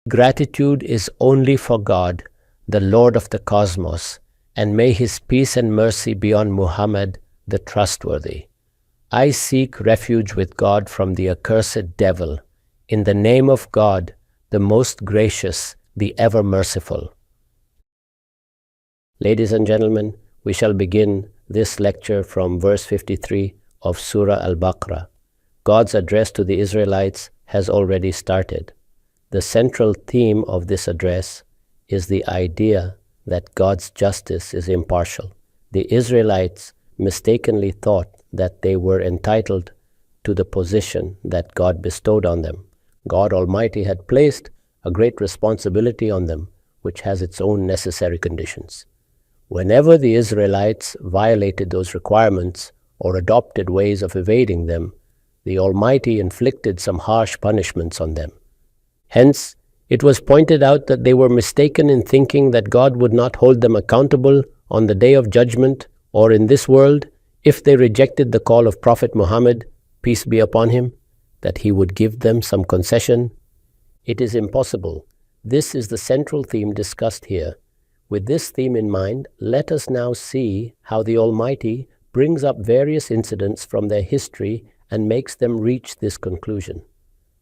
Gratitude is only for God, the Lord of the cosmos, and may His peace and mercy be on Muhammad, the trustworthy. I seek refuge with God from the accursed devil, in the name of God, the most gracious, the ever merciful. Ladies and gentlemen, we shall begin this lecture from verse 53 of Surah Al Baqarah. God's address to the Israelites has already started. The central theme of this address is the idea that God's justice is impartial. The Israelites mistakenly thought that they were entitled to the position that God bestowed on them. God Almighty had placed a great responsibility on them, which has its own necessary conditions. Whenever the Israelites violated those requirements or adopted ways of evading them, the Almighty inflicted some harsh punishments on them. Hence, it was pointed out that they were mistaken in thinking that God would not hold them accountable on the day of judgment or in this world if they rejected the call of Prophet Muhammad, peace be upon him, that he would give them some concession. It is impossible. This is the central theme discussed here. With this theme in mind, let us now see how the Almighty brings up various incidents from their history and makes them reach this conclusion.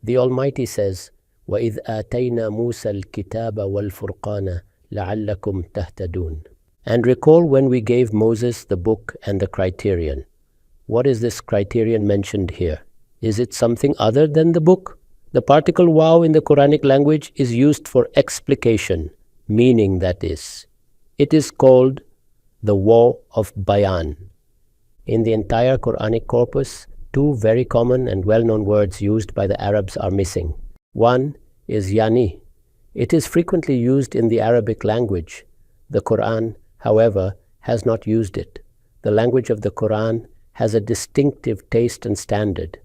The Almighty says, وَإِذْ آتَيْنَا مُوسَى الْكِتَابَ وَالْفُرْقَانَ لَعَلَّكُمْ تَهْتَدُونَ. And recall when we gave Moses the book and the criterion. What is this criterion mentioned here? Is it something other than the book? The particle waw in the Quranic language is used for explication, meaning that is. It is called the waw of BAYAN. In the entire Quranic corpus, two very common and well-known words used by the Arabs are missing. One is yani. It is frequently used in the Arabic language. The Quran, however, has not used it. The language of the Quran has a distinctive taste and standard.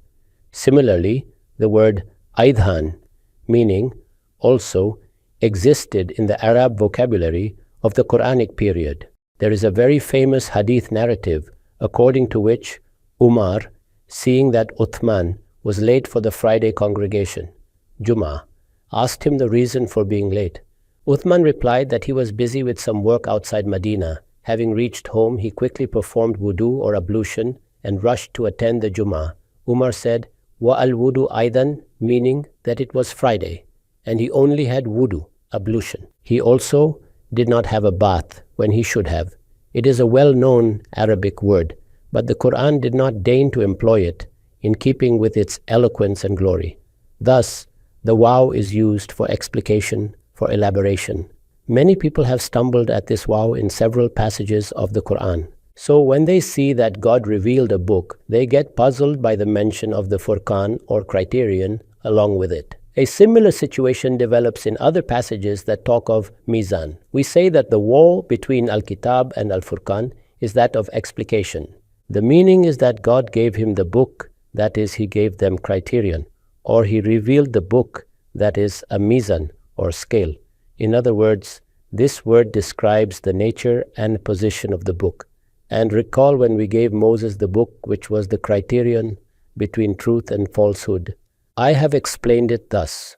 Similarly, the word aidhan, meaning also, existed in the Arab vocabulary of the Quranic period. There is a very famous hadith narrative according to which Umar, seeing that Uthman was late for the Friday congregation, Jummah, asked him the reason for being late. Uthman replied that he was busy with some work outside Medina. Having reached home, he quickly performed wudu or ablution and rushed to attend the Jummah. Umar said, wa al-wudu aidan, meaning that it was Friday, and he only had wudu, ablution. He also did not have a bath when he should have. It is a well-known Arabic word, but the Quran did not deign to employ it in keeping with its eloquence and glory. Thus, the waw is used for explication, for elaboration. Many people have stumbled at this waw in several passages of the Quran. So when they see that God revealed a book, they get puzzled by the mention of the Furqan or criterion along with it. A similar situation develops in other passages that talk of Meezan. We say that the waw between Al-Kitab and Al-Furqan is that of explication. The meaning is that God gave him the book, that is, he gave them criterion, or he revealed the book, that is, a Meezan or scale. In other words, this word describes the nature and position of the book. And recall when we gave Moses the book, which was the criterion between truth and falsehood. I have explained it thus.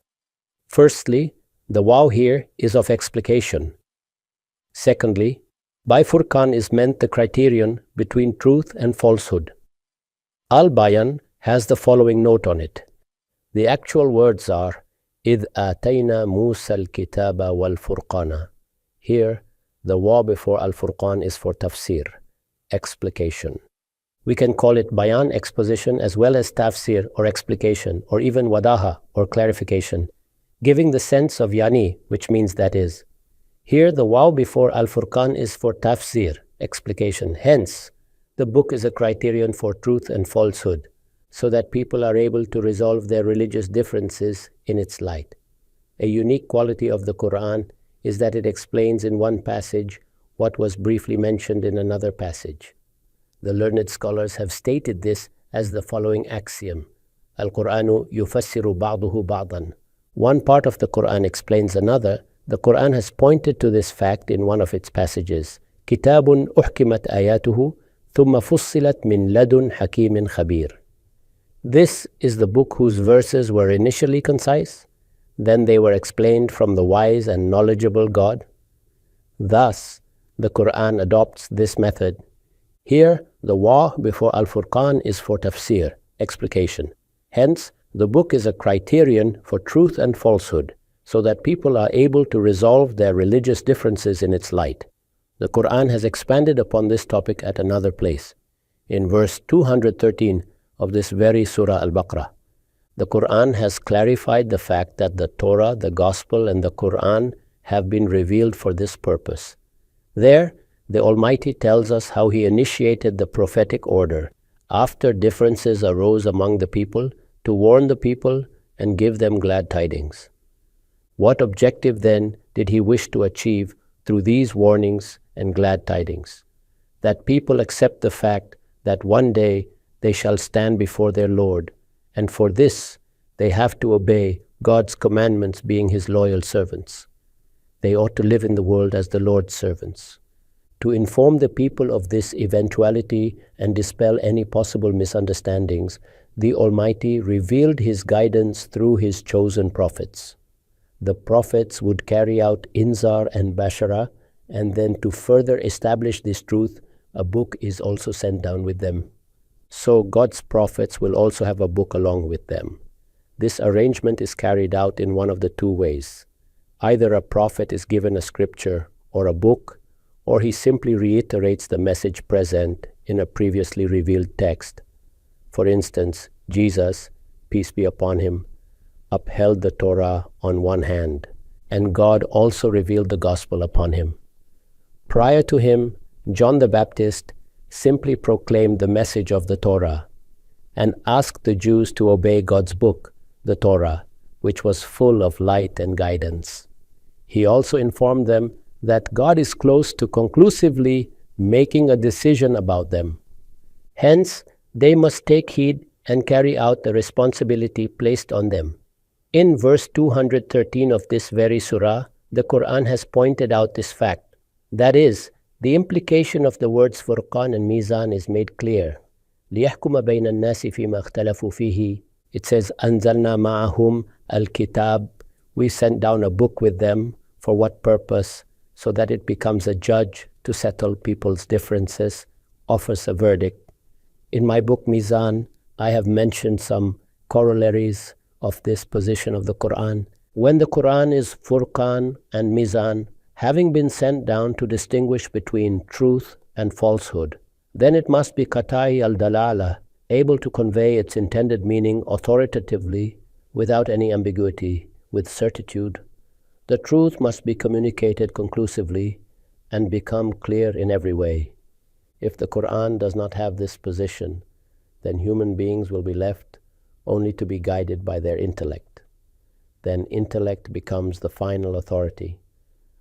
Firstly, the waw here is of explication. Secondly, by Furqan is meant the criterion between truth and falsehood. Al-Bayan has the following note on it. The actual words are, إِذْ آتَيْنَا مُوسَى الْكِتَابَ وَالْفُرْقَانَ. Here, the waw before Al-Furqan is for tafsir, explication. We can call it bayan, exposition, as well as tafsir or explication, or even wadaha or clarification, giving the sense of yani, which means that is. Here, the waw before Al-Furqan is for tafsir, explication. Hence, the book is a criterion for truth and falsehood, so that people are able to resolve their religious differences in its light. A unique quality of the Quran is that it explains in one passage what was briefly mentioned in another passage. The learned scholars have stated this as the following axiom: Al-Qur'anu yufassiru ba'duhu ba'dan. One part of the Quran explains another. The Quran has pointed to this fact in one of its passages. Kitabun uhkimat ayatuhu thumma fussilat min ladun hakimin khabir. This is the book whose verses were initially concise, then they were explained from the wise and knowledgeable God. Thus, the Quran adopts this method. Here, the wa before Al-Furqan is for tafsir, explication. Hence, the book is a criterion for truth and falsehood, so that people are able to resolve their religious differences in its light. The Quran has expanded upon this topic at another place. In verse 213 of this very Surah Al Baqarah, the Quran has clarified the fact that the Torah, the Gospel, and the Quran have been revealed for this purpose. There, the Almighty tells us how He initiated the prophetic order after differences arose among the people to warn the people and give them glad tidings. What objective then did He wish to achieve through these warnings and glad tidings? That people accept the fact that one day they shall stand before their Lord, and for this they have to obey God's commandments, being His loyal servants. They ought to live in the world as the Lord's servants. To inform the people of this eventuality and dispel any possible misunderstandings, the Almighty revealed His guidance through His chosen prophets. The prophets would carry out inzar and bashara, and then to further establish this truth, a book is also sent down with them. So God's prophets will also have a book along with them. This arrangement is carried out in one of the two ways. Either a prophet is given a scripture or a book, or he simply reiterates the message present in a previously revealed text. For instance, Jesus, peace be upon him, upheld the Torah on one hand, and God also revealed the gospel upon him. Prior to him, John the Baptist simply proclaimed the message of the Torah and asked the Jews to obey God's book, the Torah, which was full of light and guidance. He also informed them that God is close to conclusively making a decision about them. Hence, they must take heed and carry out the responsibility placed on them. In verse 213 of this very surah, the Quran has pointed out this fact. That is, the implication of the words Furqan and Meezan is made clear. لِيَحْكُمَ بَيْنَ النَّاسِ فِي مَا اخْتَلَفُوا فِيهِ. It says, أَنزَلْنَا مَعَهُمْ الْكِتَابِ. We sent down a book with them. For what purpose? So that it becomes a judge to settle people's differences, offers a verdict. In my book Meezan, I have mentioned some corollaries of this position of the Quran. When the Quran is Furqan and Meezan, having been sent down to distinguish between truth and falsehood, then it must be Qata'i al-Dalala, able to convey its intended meaning authoritatively without any ambiguity, with certitude. The truth must be communicated conclusively and become clear in every way. If the Quran does not have this position, then human beings will be left only to be guided by their intellect. Then intellect becomes the final authority.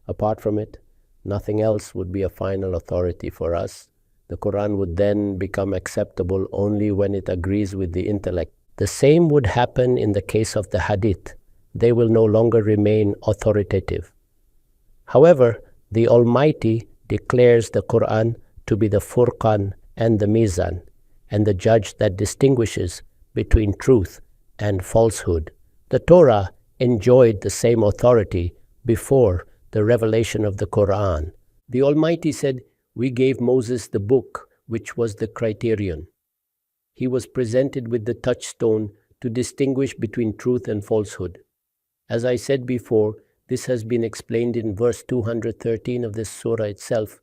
Apart from it, nothing else would be a final authority for us. The Quran would then become acceptable only when it agrees with the intellect. The same would happen in the case of the Hadith. They will no longer remain authoritative. However, the Almighty declares the Quran to be the Furqan and the Meezan, and the judge that distinguishes between truth and falsehood. The Torah enjoyed the same authority before the revelation of the Quran. The Almighty said, "We gave Moses the book, which was the criterion." He was presented with the touchstone to distinguish between truth and falsehood. As I said before, this has been explained in verse 213 of this surah itself.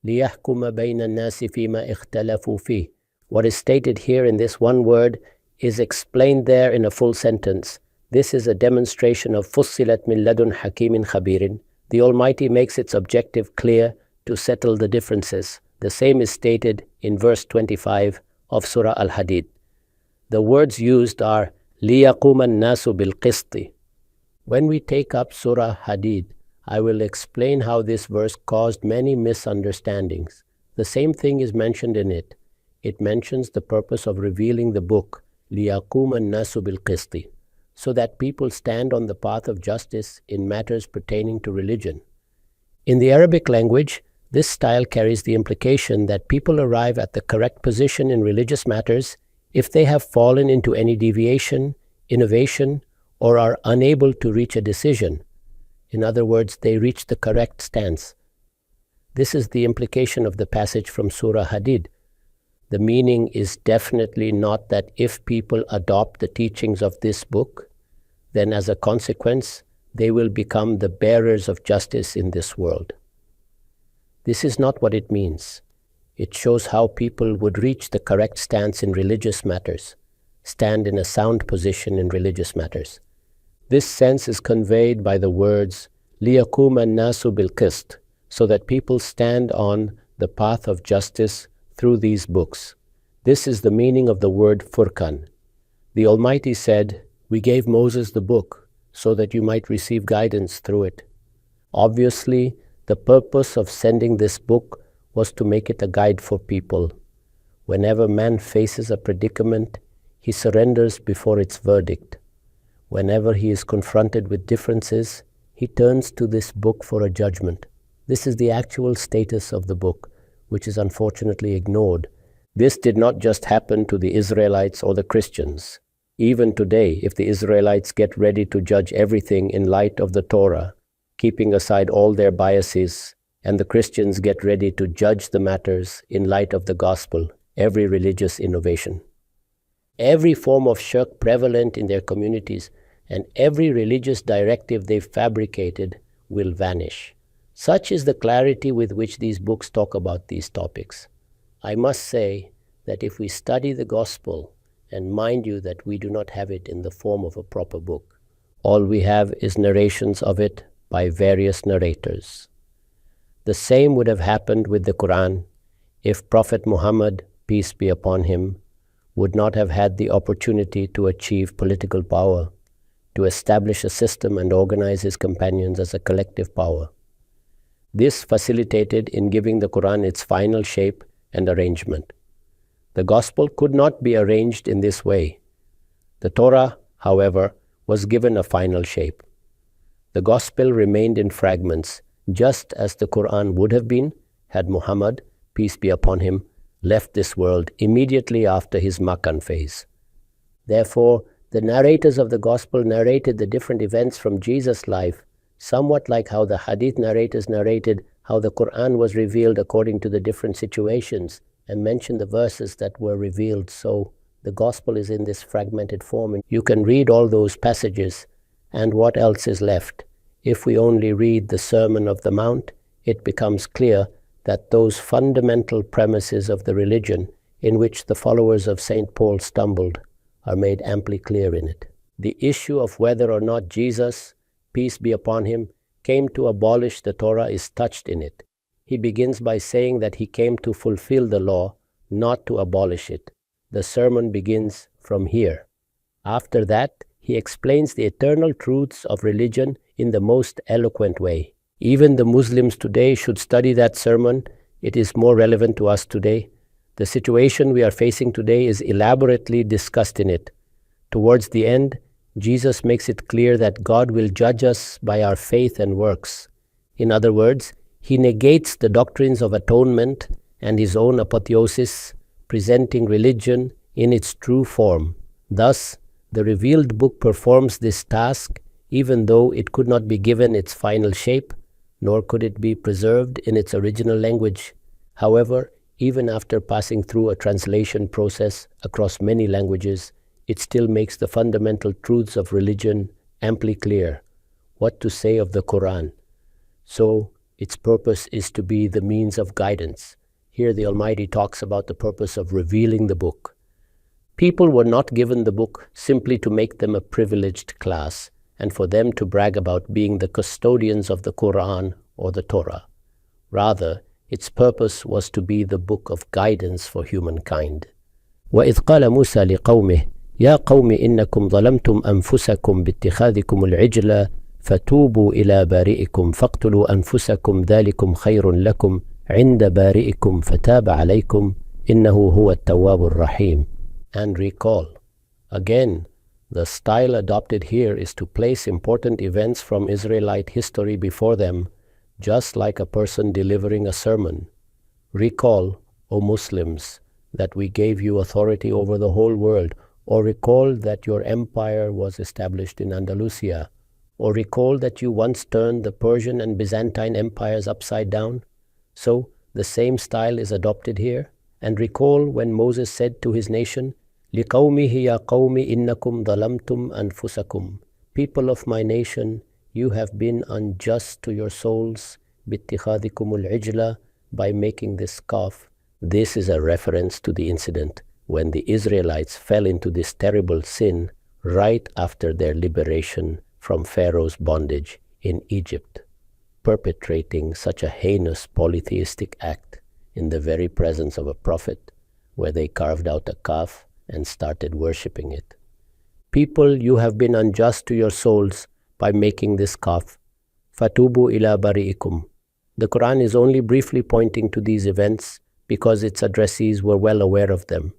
لِيَحْكُمَ بَيْنَ النَّاسِ فِي مَا اخْتَلَفُوا فِيهِ. What is stated here in this one word is explained there in a full sentence. This is a demonstration of فُصِّلَتْ مِنْ لَدُنْ حَكِيمٍ خَبِيرٍ. The Almighty makes its objective clear to settle the differences. The same is stated in verse 25 of Surah Al-Hadid. The words used are لِيَقُومَ النَّاسُ بِالْقِسْطِ. When we take up Surah Hadid, I will explain how this verse caused many misunderstandings. The same thing is mentioned in it. It mentions the purpose of revealing the book, لِيَقُومَ النَّاسُ بِالْقِسْطِ, so that people stand on the path of justice in matters pertaining to religion. In the Arabic language, this style carries the implication that people arrive at the correct position in religious matters if they have fallen into any deviation, innovation, or are unable to reach a decision. In other words, they reach the correct stance. This is the implication of the passage from Surah Hadid. The meaning is definitely not that if people adopt the teachings of this book, then as a consequence, they will become the bearers of justice in this world. This is not what it means. It shows how people would reach the correct stance in religious matters, stand in a sound position in religious matters. This sense is conveyed by the words, لِيَقُومَ النَّاسُ بِالْقِسْطِ, so that people stand on the path of justice through these books. This is the meaning of the word Furqan. The Almighty said, "We gave Moses the book so that you might receive guidance through it." Obviously, the purpose of sending this book was to make it a guide for people. Whenever man faces a predicament, he surrenders before its verdict. Whenever he is confronted with differences, he turns to this book for a judgment. This is the actual status of the book, which is unfortunately ignored. This did not just happen to the Israelites or the Christians. Even today, if the Israelites get ready to judge everything in light of the Torah, keeping aside all their biases, and the Christians get ready to judge the matters in light of the gospel, every religious innovation, every form of shirk prevalent in their communities, and every religious directive they've fabricated will vanish. Such is the clarity with which these books talk about these topics. I must say that if we study the gospel, and mind you that we do not have it in the form of a proper book, all we have is narrations of it by various narrators. The same would have happened with the Quran if Prophet Muhammad, peace be upon him, would not have had the opportunity to achieve political power, to establish a system and organize his companions as a collective power. This facilitated in giving the Quran its final shape and arrangement. The gospel could not be arranged in this way. The Torah, however, was given a final shape. The gospel remained in fragments, just as the Quran would have been had Muhammad, peace be upon him, left this world immediately after his Makkan phase. Therefore, the narrators of the gospel narrated the different events from Jesus' life, somewhat like how the hadith narrators narrated how the Quran was revealed according to the different situations, and mentioned the verses that were revealed. So the gospel is in this fragmented form, and you can read all those passages, and what else is left? If we only read the Sermon of the Mount, it becomes clear that those fundamental premises of the religion in which the followers of St. Paul stumbled are made amply clear in it. The issue of whether or not Jesus, peace be upon him, came to abolish the Torah is touched in it. He begins by saying that he came to fulfill the law, not to abolish it. The sermon begins from here. After that, he explains the eternal truths of religion in the most eloquent way. Even the Muslims today should study that sermon. It is more relevant to us today. The situation we are facing today is elaborately discussed in it. Towards the end, Jesus makes it clear that God will judge us by our faith and works. In other words, he negates the doctrines of atonement and his own apotheosis, presenting religion in its true form. Thus, the revealed book performs this task even though it could not be given its final shape, nor could it be preserved in its original language. However, even after passing through a translation process across many languages, it still makes the fundamental truths of religion amply clear. What to say of the Quran? So, its purpose is to be the means of guidance. Here the Almighty talks about the purpose of revealing the book. People were not given the book simply to make them a privileged class and for them to brag about being the custodians of the Quran or the Torah. Rather, its purpose was to be the book of guidance for humankind. وَإِذْ قَالَ مُوسَى لِقَوْمِهِ يَا قَوْمِ إِنَّكُمْ ظَلَمْتُمْ أَنفُسَكُمْ بِاتِّخَاذِكُمُ الْعِجْلَ فَتُوبُوا إِلَى بَارِئِكُمْ فَاقْتُلُوا أَنفُسَكُمْ ذَلِكُمْ خَيْرٌ لَكُمْ عِنْدَ بَارِئِكُمْ فَتَابَ عَلَيْكُمْ إِنَّهُ هُوَ التَّوَّابُ الرَّحِيمُ. And recall, again, the style adopted here is to place important events from Israelite history before them, just like a person delivering a sermon. Recall, O Muslims, that we gave you authority over the whole world. or recall that your empire was established in Andalusia, or recall that you once turned the Persian and Byzantine empires upside down. So the same style is adopted here. And recall when Moses said to his nation, لِقَوْمِهِ يَا قَوْمِ إِنَّكُمْ ظَلَمْتُمْ أَنفُسَكُمْ. People of my nation, you have been unjust to your souls, بِاتِّخَاذِكُمُ الْعِجْلَ, by making this calf. This is a reference to the incident when the Israelites fell into this terrible sin right after their liberation from Pharaoh's bondage in Egypt, perpetrating such a heinous polytheistic act in the very presence of a prophet, where they carved out a calf and started worshipping it. People, you have been unjust to your souls by making this calf. Fatubu ila bari'ikum. The Quran is only briefly pointing to these events because its addressees were well aware of them.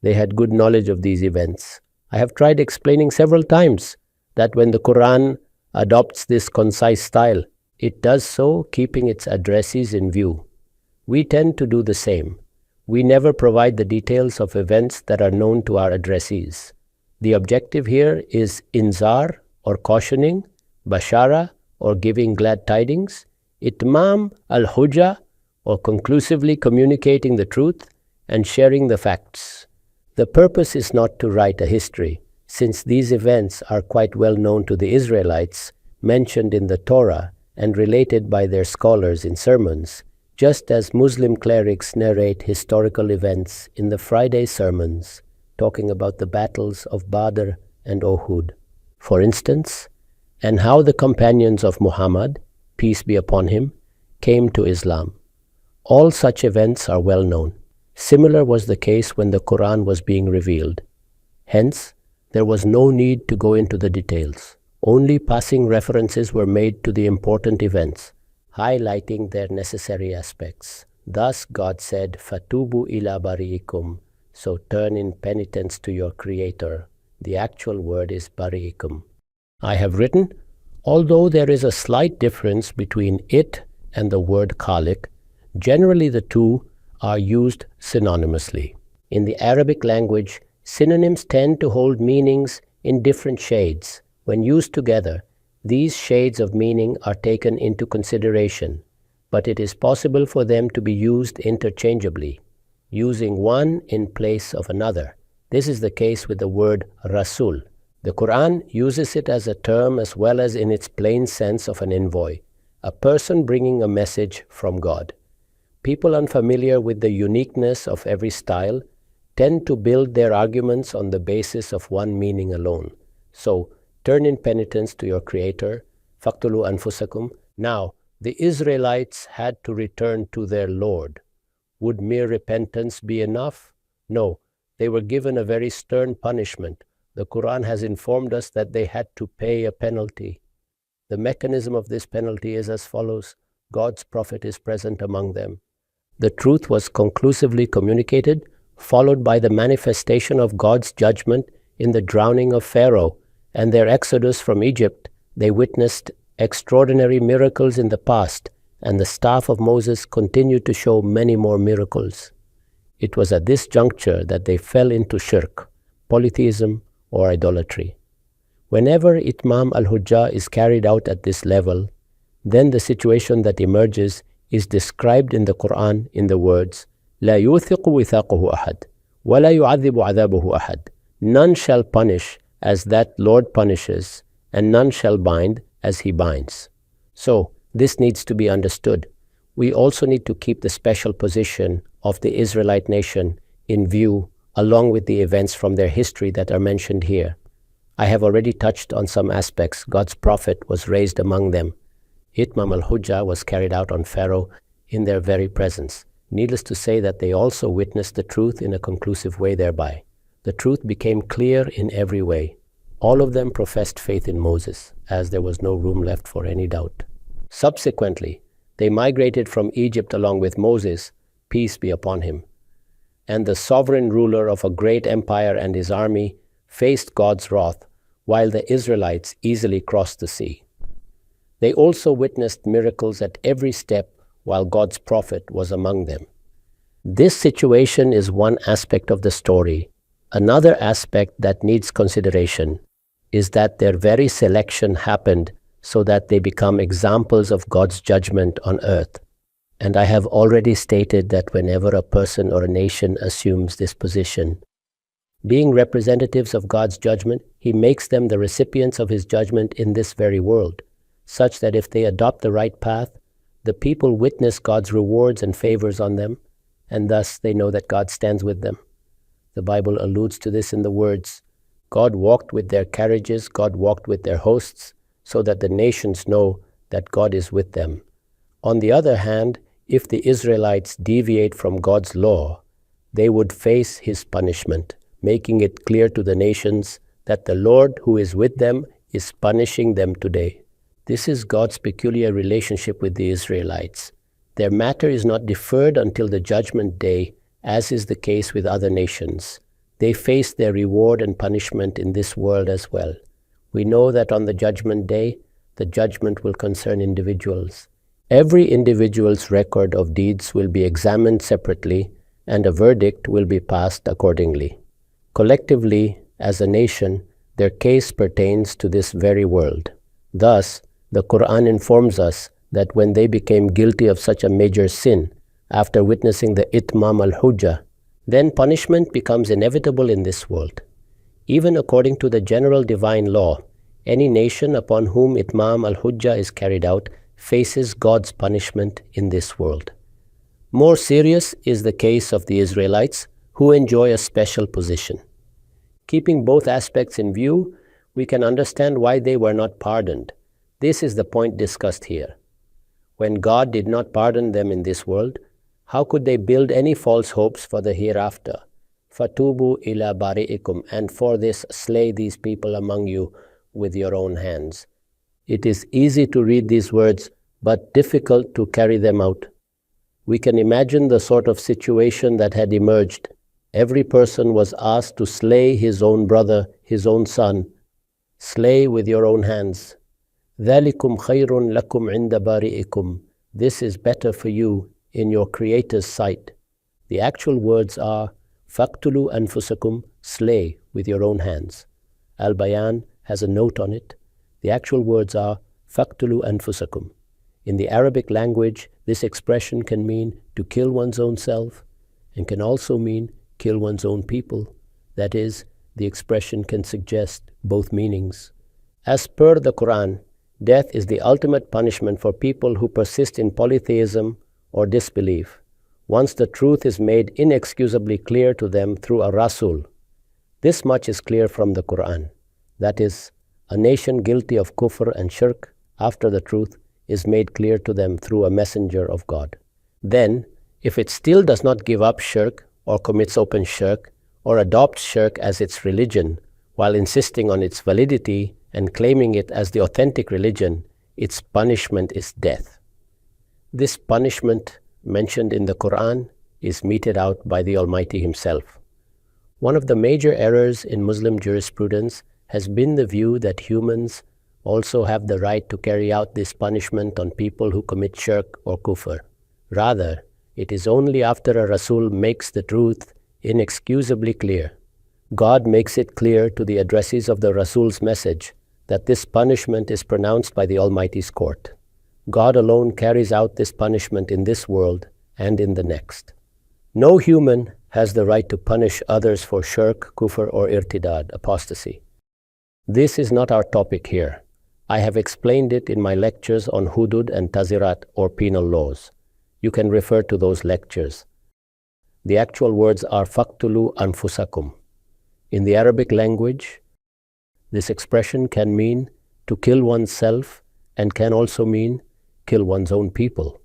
They had good knowledge of these events. I have tried explaining several times that when the Quran adopts this concise style, it does so keeping its addressees in view. We tend to do the same. We never provide the details of events that are known to our addressees. The objective here is inzar, or cautioning, bashara, or giving glad tidings, itmam al-hujjah, or conclusively communicating the truth and sharing the facts. The purpose is not to write a history, since these events are quite well known to the Israelites, mentioned in the Torah and related by their scholars in sermons, just as Muslim clerics narrate historical events in the Friday sermons, talking about the battles of Badr and Uhud, for instance, and how the companions of Muhammad, peace be upon him, came to Islam. All such events are well known. Similar was the case when the Quran was being revealed. Hence, there was no need to go into the details. Only passing references were made to the important events, highlighting their necessary aspects. Thus God said, Fatubu ila bari'ikum, so turn in penitence to your Creator. The actual word is bari'ikum. I have written, although there is a slight difference between it and the word khaliq, generally the two are used synonymously. In the Arabic language, synonyms tend to hold meanings in different shades. When used together, these shades of meaning are taken into consideration, but it is possible for them to be used interchangeably, using one in place of another. This is the case with the word Rasul. The Quran uses it as a term as well as in its plain sense of an envoy, a person bringing a message from God. People unfamiliar with the uniqueness of every style tend to build their arguments on the basis of one meaning alone. So, turn in penitence to your Creator, faqtulu anfusakum. Now, the Israelites had to return to their Lord. Would mere repentance be enough? No, they were given a very stern punishment. The Quran has informed us that they had to pay a penalty. The mechanism of this penalty is as follows. God's Prophet is present among them. The truth was conclusively communicated, followed by the manifestation of God's judgment in the drowning of Pharaoh and their exodus from Egypt. They witnessed extraordinary miracles in the past, and the staff of Moses continued to show many more miracles. It was at this juncture that they fell into shirk, polytheism, or idolatry. Whenever Itmam al-Hujjah is carried out at this level, then the situation that emerges is described in the Quran in the words, لا يوثق وثاقه أحد ولا يعذب عذابه أحد. None shall punish as that Lord punishes, and none shall bind as he binds. So, this needs to be understood. We also need to keep the special position of the Israelite nation in view, along with the events from their history that are mentioned here. I have already touched on some aspects. God's Prophet was raised among them. Itmam al-Hujjah was carried out on Pharaoh in their very presence. Needless to say that they also witnessed the truth in a conclusive way thereby. The truth became clear in every way. All of them professed faith in Moses, as there was no room left for any doubt. Subsequently, they migrated from Egypt along with Moses, peace be upon him, and the sovereign ruler of a great empire and his army faced God's wrath, while the Israelites easily crossed the sea. They also witnessed miracles at every step while God's prophet was among them. This situation is one aspect of the story. Another aspect that needs consideration is that their very selection happened so that they become examples of God's judgment on earth. And I have already stated that whenever a person or a nation assumes this position, being representatives of God's judgment, He makes them the recipients of His judgment in this very world, such that if they adopt the right path, the people witness God's rewards and favors on them, and thus they know that God stands with them. The Bible alludes to this in the words, God walked with their carriages, God walked with their hosts, so that the nations know that God is with them. On the other hand, if the Israelites deviate from God's law, they would face His punishment, making it clear to the nations that the Lord who is with them is punishing them today. This is God's peculiar relationship with the Israelites. Their matter is not deferred until the judgment day, as is the case with other nations. They face their reward and punishment in this world as well. We know that on the judgment day, the judgment will concern individuals. Every individual's record of deeds will be examined separately, and a verdict will be passed accordingly. Collectively, as a nation, their case pertains to this very world. Thus, the Quran informs us that when they became guilty of such a major sin, after witnessing the itmam al-hujjah, then punishment becomes inevitable in this world. Even according to the general divine law, any nation upon whom itmam al-hujjah is carried out faces God's punishment in this world. More serious is the case of the Israelites, who enjoy a special position. Keeping both aspects in view, we can understand why they were not pardoned. This is the point discussed here. When God did not pardon them in this world, how could they build any false hopes for the hereafter? Fatubu ila bari'ikum, and for this slay these people among you with your own hands. It is easy to read these words, but difficult to carry them out. We can imagine the sort of situation that had emerged. Every person was asked to slay his own brother, his own son. Slay with your own hands. ذَلِكُمْ خَيْرٌ لَكُمْ عِنْدَ بَارِئِكُمْ. This is better for you in your Creator's sight. The actual words are فَاقْتُلُوا أَنفُسَكُمْ, slay with your own hands. Al-BAYAN has a note on it. The actual words are فَاقْتُلُوا أَنفُسَكُمْ. In the Arabic language, this expression can mean to kill one's own self and can also mean kill one's own people. That is, the expression can suggest both meanings. As per the Quran, death is the ultimate punishment for people who persist in polytheism or disbelief, once the truth is made inexcusably clear to them through a Rasul. This much is clear from the Quran. That is, a nation guilty of kufr and shirk after the truth is made clear to them through a messenger of God. Then, if it still does not give up shirk or commits open shirk or adopts shirk as its religion while insisting on its validity and claiming it as the authentic religion, its punishment is death. This punishment mentioned in the Quran is meted out by the Almighty Himself. One of the major errors in Muslim jurisprudence has been the view that humans also have the right to carry out this punishment on people who commit shirk or kufr. Rather, it is only after a Rasul makes the truth inexcusably clear. God makes it clear to the addressees of the Rasul's message that this punishment is pronounced by the Almighty's court. God alone carries out this punishment in this world and in the next. No human has the right to punish others for shirk, kufr, or irtidad, apostasy. This is not our topic here. I have explained it in my lectures on hudud and tazirat, or penal laws. You can refer to those lectures. The actual words are faqtulu anfusakum. In the Arabic language, this expression can mean to kill oneself and can also mean kill one's own people.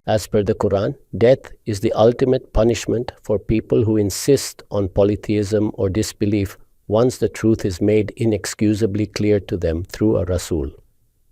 As per the Quran, death is the ultimate punishment for people who insist on polytheism or disbelief once the truth is made inexcusably clear to them through a Rasul.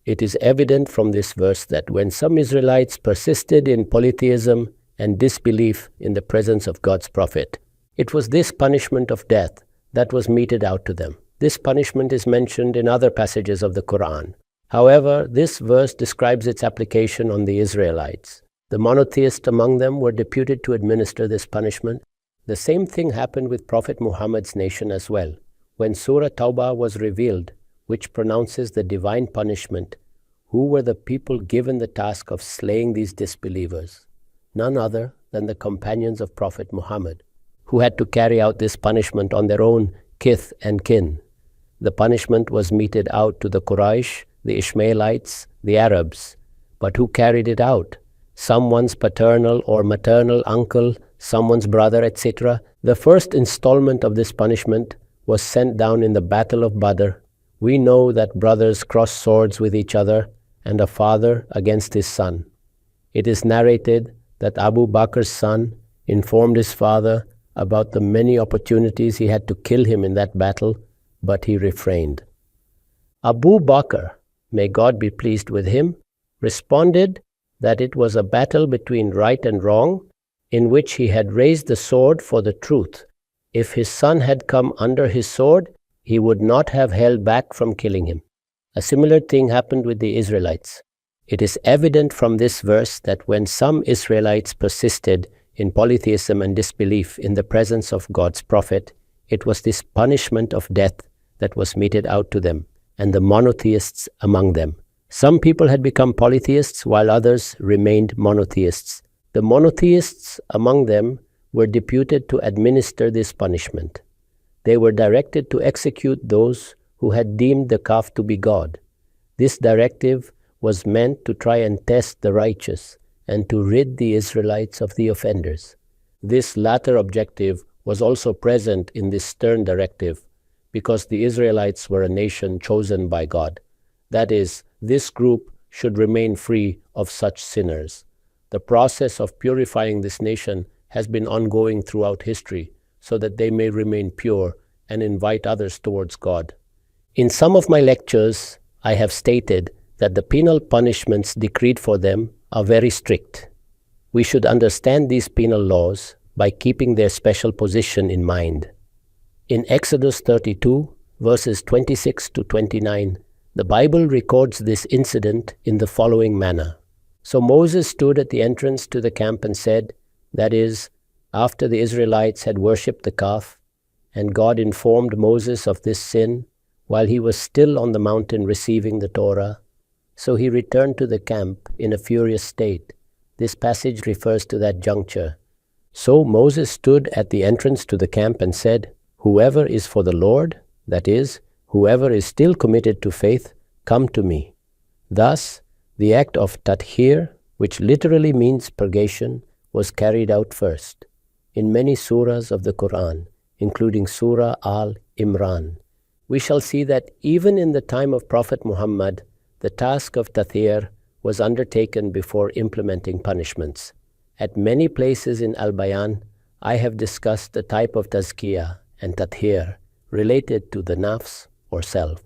It is evident from this verse that when some Israelites persisted in polytheism and disbelief in the presence of God's Prophet, it was this punishment of death that was meted out to them. This punishment is mentioned in other passages of the Quran. However, this verse describes its application on the Israelites. The monotheists among them were deputed to administer this punishment, The same thing happened with Prophet Muhammad's nation as well. When Surah Tawbah was revealed, which pronounces the divine punishment, who were the people given the task of slaying these disbelievers? None other than the companions of Prophet Muhammad, who had to carry out this punishment on their own kith and kin. The punishment was meted out to the Quraysh, the Ishmaelites, the Arabs. But who carried it out? Someone's paternal or maternal uncle, someone's brother, etc. The first installment of this punishment was sent down in the Battle of Badr. We know that brothers crossed swords with each other and a father against his son. It is narrated that Abu Bakr's son informed his father about the many opportunities he had to kill him in that battle, but he refrained. Abu Bakr, may God be pleased with him, responded that it was a battle between right and wrong, in which he had raised the sword for the truth. If his son had come under his sword, he would not have held back from killing him. A similar thing happened with the Israelites. It is evident from this verse that when some Israelites persisted in polytheism and disbelief in the presence of God's prophet, it was this punishment of death that was meted out to them, and the monotheists among them. Some people had become polytheists while others remained monotheists. The monotheists among them were deputed to administer this punishment. They were directed to execute those who had deemed the calf to be God. This directive was meant to try and test the righteous and to rid the Israelites of the offenders. This latter objective was also present in this stern directive because the Israelites were a nation chosen by God. That is, this group should remain free of such sinners. The process of purifying this nation has been ongoing throughout history so that they may remain pure and invite others towards God. In some of my lectures, I have stated that the penal punishments decreed for them are very strict. We should understand these penal laws by keeping their special position in mind. In Exodus 32, verses 26 to 29, the Bible records this incident in the following manner. So Moses stood at the entrance to the camp and said, that is, after the Israelites had worshipped the calf, and God informed Moses of this sin while he was still on the mountain receiving the Torah. So he returned to the camp in a furious state. This passage refers to that juncture. So Moses stood at the entrance to the camp and said, whoever is for the Lord, that is, whoever is still committed to faith, come to me. Thus, the act of tathir, which literally means purgation, was carried out first. In many surahs of the Quran, including Surah AL Imran, we shall see that even in the time of Prophet Muhammad, the task of tathir was undertaken before implementing punishments. At many places in Al-Bayan, I have discussed the type of tazkiyah and tathir related to the nafs or self,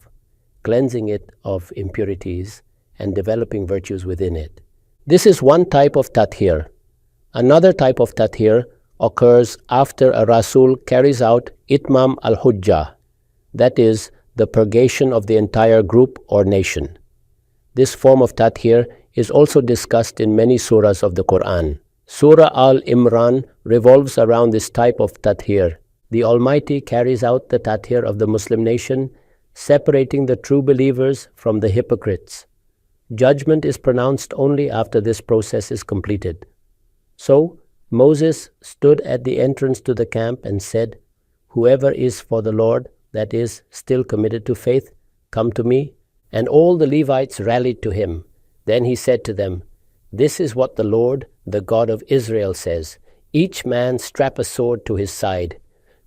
cleansing it of impurities and developing virtues within it. This is one type of tathir. Another type of tathir occurs after a Rasul carries out itmam al-hujjah, that is, the purgation of the entire group or nation. This form of tathir is also discussed in many surahs of the Quran. Surah Al Imran revolves around this type of tathir. The Almighty carries out the tathir of the Muslim nation, separating the true believers from the hypocrites. Judgment is pronounced only after this process is completed. So, Moses stood at the entrance to the camp and said, whoever is for the Lord, that is, still committed to faith, come to me. And all the Levites rallied to him. Then he said to them, this is what the Lord, the God of Israel says, each man strap a sword to his side.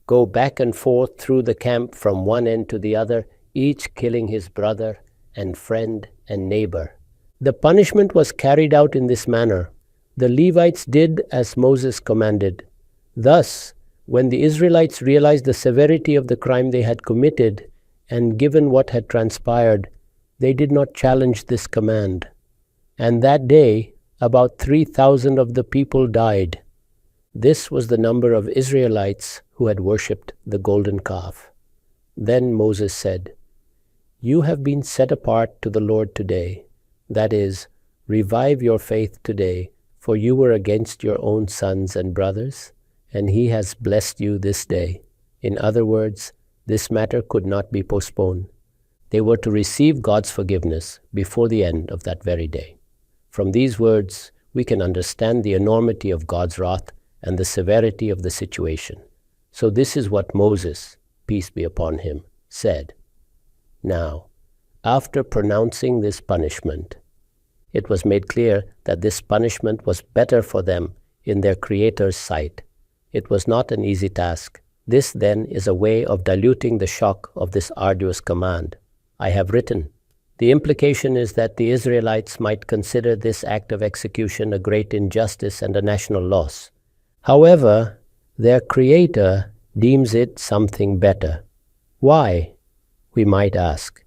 Go back and forth through the camp from one end to the other, each killing his brother and friend and neighbor. The punishment was carried out in this manner. The Levites did as Moses commanded. Thus, when the Israelites realized the severity of the crime they had committed, and given what had transpired, they did not challenge this command. And that day, about 3,000 of the people died. This was the number of Israelites who had worshipped the golden calf. Then Moses said, you have been set apart to the Lord today. That is, revive your faith today, for you were against your own sons and brothers, and He has blessed you this day. In other words, this matter could not be postponed. They were to receive God's forgiveness before the end of that very day. From these words, we can understand the enormity of God's wrath and the severity of the situation. So this is what Moses, peace be upon him, said. Now, after pronouncing this punishment, it was made clear that this punishment was better for them in their Creator's sight. It was not an easy task. This then is a way of diluting the shock of this arduous command. I have written. The implication is that the Israelites might consider this act of execution a great injustice and a national loss. However, their Creator deems it something better. Why? We might ask.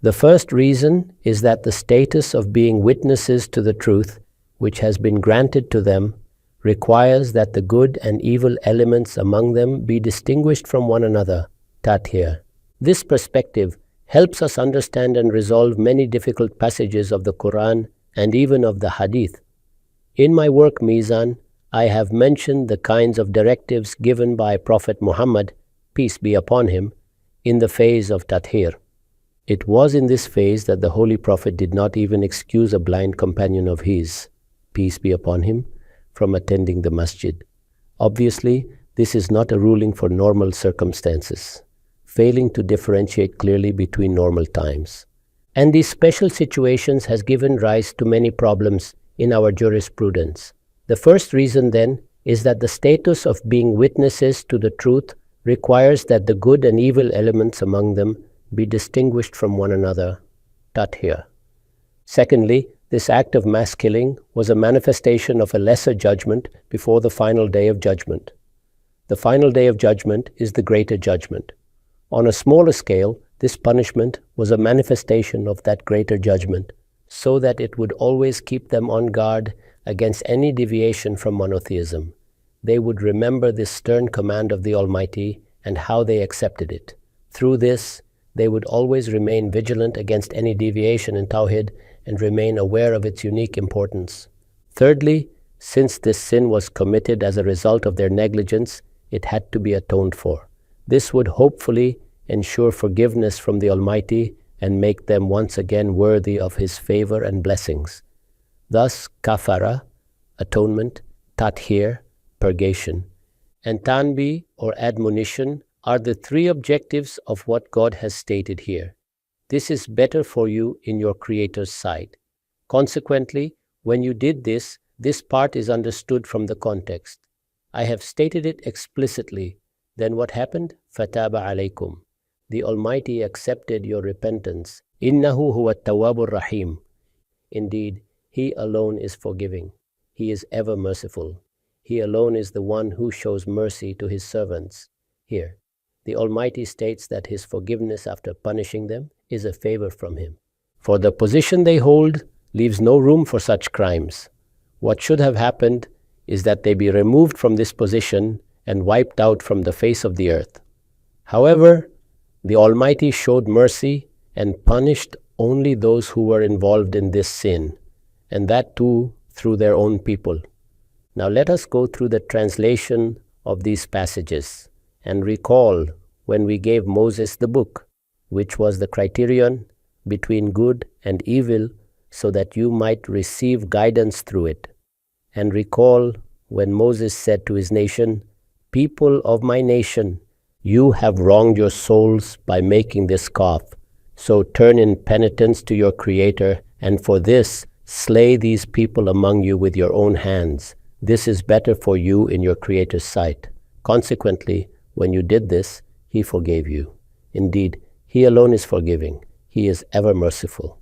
The first reason is that the status of being witnesses to the truth, which has been granted to them, requires that the good and evil elements among them be distinguished from one another. Tathir. This perspective helps us understand and resolve many difficult passages of the Quran and even of the Hadith. In my work Meezan, I have mentioned the kinds of directives given by Prophet Muhammad, peace be upon him, in the phase of Tathir. It was in this phase that the Holy Prophet did not even excuse a blind companion of his, peace be upon him, from attending the masjid. Obviously, this is not a ruling for normal circumstances, failing to differentiate clearly between normal times. And these special situations has given rise to many problems in our jurisprudence. The first reason then is that the status of being witnesses to the truth requires that the good and evil elements among them be distinguished from one another. Tathir. Secondly, this act of mass killing was a manifestation of a lesser judgment before the final day of judgment. The final day of judgment is the greater judgment. On a smaller scale, this punishment was a manifestation of that greater judgment, so that it would always keep them on guard against any deviation from monotheism. They would remember this stern command of the Almighty and how they accepted it. Through this, they would always remain vigilant against any deviation in Tawhid and remain aware of its unique importance. Thirdly, since this sin was committed as a result of their negligence, it had to be atoned for. This would hopefully ensure forgiveness from the Almighty and make them once again worthy of His favor and blessings. Thus, kafara, atonement, tathir, purgation, and tanbi, or admonition, are the three objectives of what God has stated here. This is better for you in your Creator's sight. Consequently, when you did this, this part is understood from the context. I have stated it explicitly. Then what happened? Fataba alaykum. The Almighty accepted your repentance. Innahu huwa at-tawwabur rahim. Indeed, He alone is forgiving. He is ever merciful. He alone is the one who shows mercy to His servants. Here, the Almighty states that His forgiveness after punishing them is a favor from Him. For the position they hold leaves no room for such crimes. What should have happened is that they be removed from this position and wiped out from the face of the earth. However, the Almighty showed mercy and punished only those who were involved in this sin, and that too through their own people. Now let us go through the translation of these passages and recall when we gave Moses the book, which was the criterion between good and evil, so that you might receive guidance through it. And recall when Moses said to his nation, "People of my nation, you have wronged your souls by making this calf. So turn in penitence to your Creator, and for this slay these people among you with your own hands. This is better for you in your Creator's sight. Consequently, when you did this, He forgave you. Indeed, He alone is forgiving. He is ever merciful."